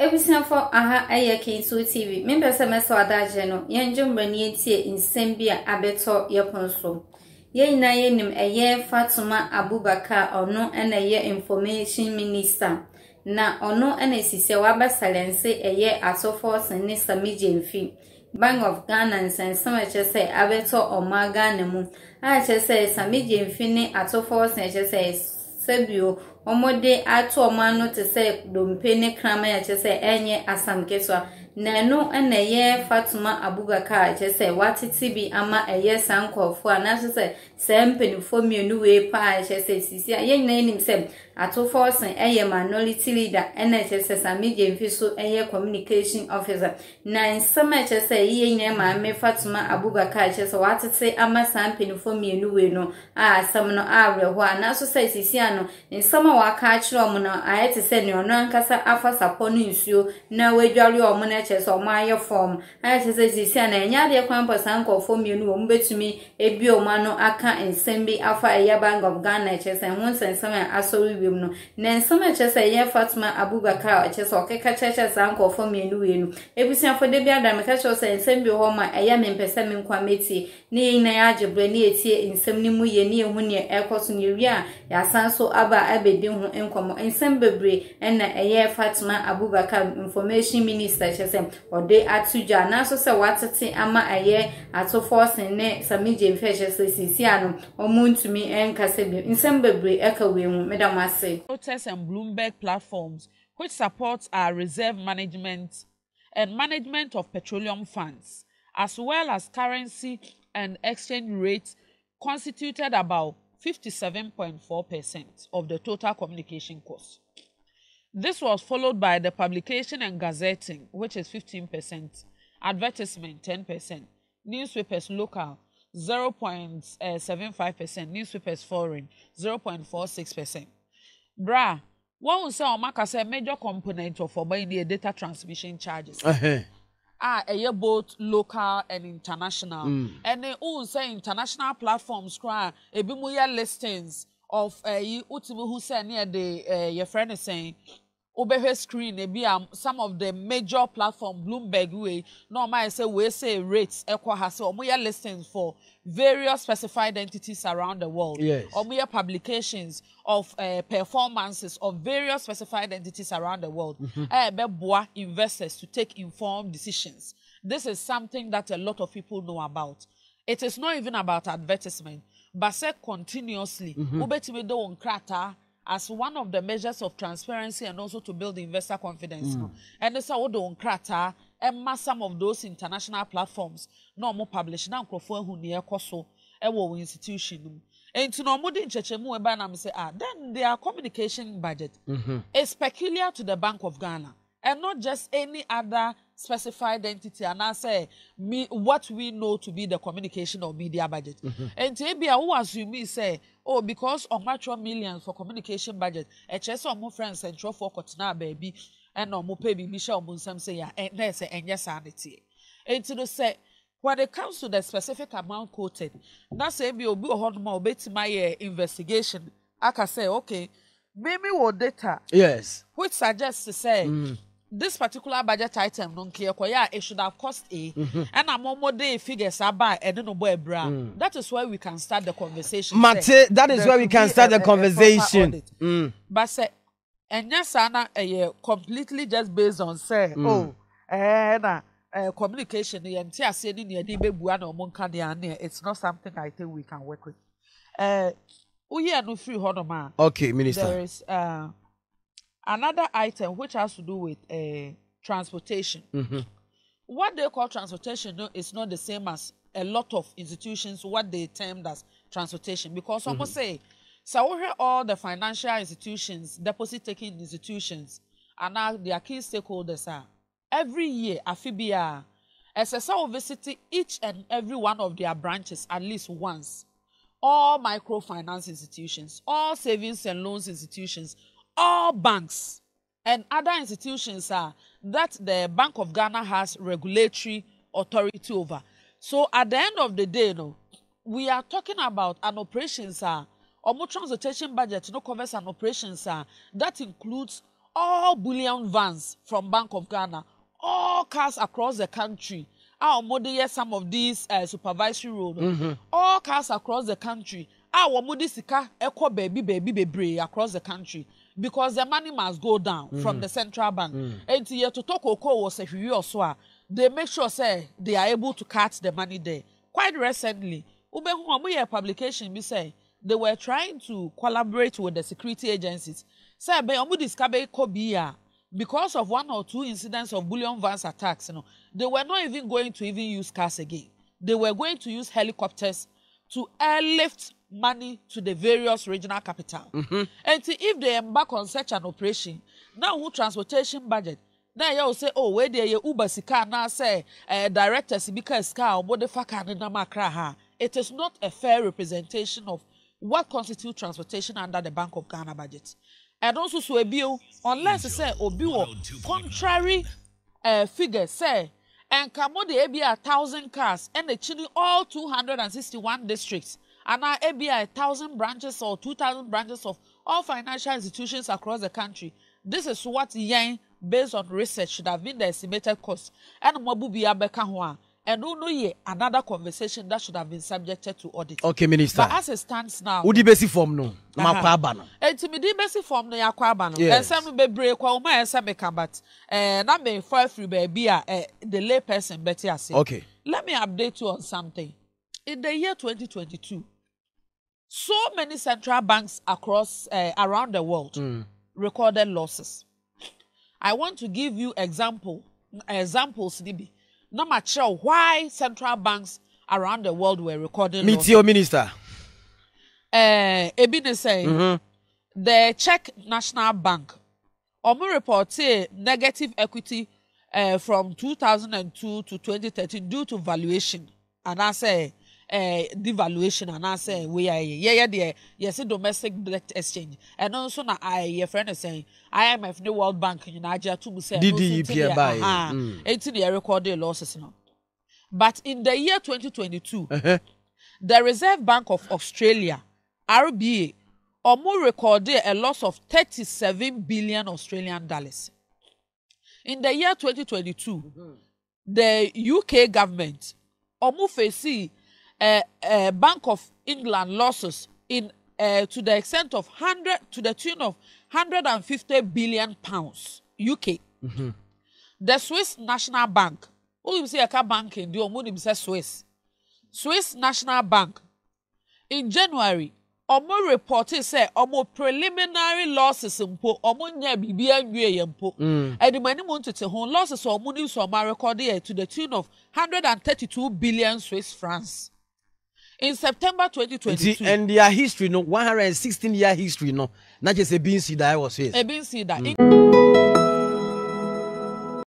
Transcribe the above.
Ebusiafo aha eye Kinsu TV. Me pese me so adaje no. Ye njombrani etie nsem bi a abeto yeponso. Ye nyina ye nim eye Fatima Abubakar ono ena ye information minister. Na ono ena sise waba salense eye Ato Forson ne Sammy Gyamfi. Bank of Ghana nsensem echese abeto omaga ne mu. A echese Sammy Gyamfi ne Ato Forson echese sebio omode ato omano te se dompe ne krama ya chese enye asamkeswa na no ena ye Fatima Abubakar chese watiti bi ama eye sankofo anaso se sempenifo mienu we pa chese sisia ye nyina enim se Ato Forson eye minority leader ena chese Sammy Gyamfi so eye communication officer na nsema chese ye nyina ma me Fatima Abubakar chese watiti ama sempenifo mienu we no asam no awreho anaso se sisia no nsema waka achiro omuno ayete se ne ono ankasa afa saponu nsuo na wedware omuno echese omaye form ayete se sisia na enya de kwampa sankofo mienu wo mbetumi ebi omano aka ensembi afa eya Bank of Ghana echese ho nsensema asori wiem no na nsema echese ye Fatima Abubakar echese okeka cheche sankofo mienu wenu ebusiafo de bia da meka chose ensembi ho ma eya mempese menkwameti ne na ya ajebre ne etie nsem ni mu ye ne hu ne ekoso ne wi a ya sanso aba abedi hu enkomo ensem bebre na eye Fatima Abubakar information minister chese ode atuja na so se watete ama eye Ato Forson ne Sammy Gyamfi chese sisia no omuntumi enkase bi ensem bebre eka we hu medamase Reuters and Bloomberg platforms which supports our reserve management and management of petroleum funds as well as currency and exchange rates constituted about 57.4% of the total communication cost. This was followed by the publication and gazetting, which is 15%, advertisement 10%, newspapers local 0.75%, newspapers foreign 0.46%. Bra, one will say Omaka say major component of the data transmission charges. Both local and international. And they all say international platforms cry a bimuya listings of ultimately who say near the your friend is saying Obehe screen some of the major platform Bloomberg way normal say we say rates equal has omuya listings for various specified entities around the world. Yes. Omuya publications of performances of various specified entities around the world. Investors to take informed decisions. This is something that a lot of people know about. It is not even about advertisement, but say continuously. As one of the measures of transparency and also to build investor confidence. And this is on krata and some of those international platforms no more publish now who near koso ewo institution. And to no more than chechemu eba say then their communication budget is peculiar to the Bank of Ghana and not just any other specified entity. And I say what we know to be the communication or media budget. And maybe who assume say, oh, because on natural millions for communication budget, a chess or more friends and for Kotina baby and no more pay Michelle Munsam say and there's and yes sanity. And to say when it comes to the specific amount quoted, that's a be hold more bet my investigation. I can say, okay, maybe what data yes, which suggests to say this particular budget item don't care it should have cost a and a more day figures are by and no boy bra. That is where we can start the conversation. Mate, that is where we can start the conversation. But say and yes, Anna completely just based on say communication it's not something I think we can work with. No free okay, Minister. There is another item which has to do with transportation. What they call transportation is not the same as a lot of institutions what they termed as transportation, because almost say so all the financial institutions, deposit taking institutions, and now their key stakeholders are every year Afibia SSA visit each and every one of their branches at least once. All microfinance institutions, all savings and loans institutions, all banks and other institutions are that the Bank of Ghana has regulatory authority over. So at the end of the day, we are talking about an operations or more transportation budget covers an operations that includes all bullion vans from Bank of Ghana, all cars across the country. Our model some of these supervisory road, all cars across the country. Our model sika echo baby across the country because the money must go down from the central bank. And here to talk was a few or so. They make sure say they are able to cut the money there. Quite recently, a publication we say they were trying to collaborate with the security agencies. Say because of 1 or 2 incidents of bullion vans attacks, they were not even going to use cars again. They were going to use helicopters to airlift money to the various regional capital. And if they embark on such an operation, now who transportation budget? Now you will say, oh, where they Uber sika now say directors because car or motherfucker. It is not a fair representation of what constitutes transportation under the Bank of Ghana budget. And also so a bill, unless say obiwo contrary figures say and kamode ebia 1,000 cars and the all 261 districts and now ebia 1,000 branches or 2,000 branches of all financial institutions across the country. This is what yen based on research should have been the estimated cost. And Mabubi Abeka and no ye another conversation that should have been subjected to audit. Okay, Minister. But as it stands now, Udi besi form no. Makwabano. Intimidi besi form no yakwabano. And some be break kwa uma esabeka but na me for free baby the lay person better as. Okay. Let me update you on something. In the year 2022, so many central banks across around the world recorded losses. I want to give you examples, Nibi. No matter why central banks around the world were recording losses. Meet Minister. Ebine say the Czech National Bank reported negative equity from 2002 to 2013 due to valuation. And I say devaluation and I say we are yes domestic debt exchange and also na your friend is saying IMF the World Bank in Nigeria to say DDP by 18 year recorded losses now. But in the year 2022 the Reserve Bank of Australia RBA recorded a loss of 37 billion Australian dollars. In the year 2022 the UK government facing Bank of England losses in to the extent of to the tune of 150 billion pounds UK. The Swiss National Bank, who you say a bank in the Swiss National Bank in January, reported say preliminary losses impo nya bibia nwie yempo and the money wanted to hon losses recorded to the tune of 132 billion Swiss francs. In September 2022, and their history, 116-year history, not just a bean seed I was here. A bean seed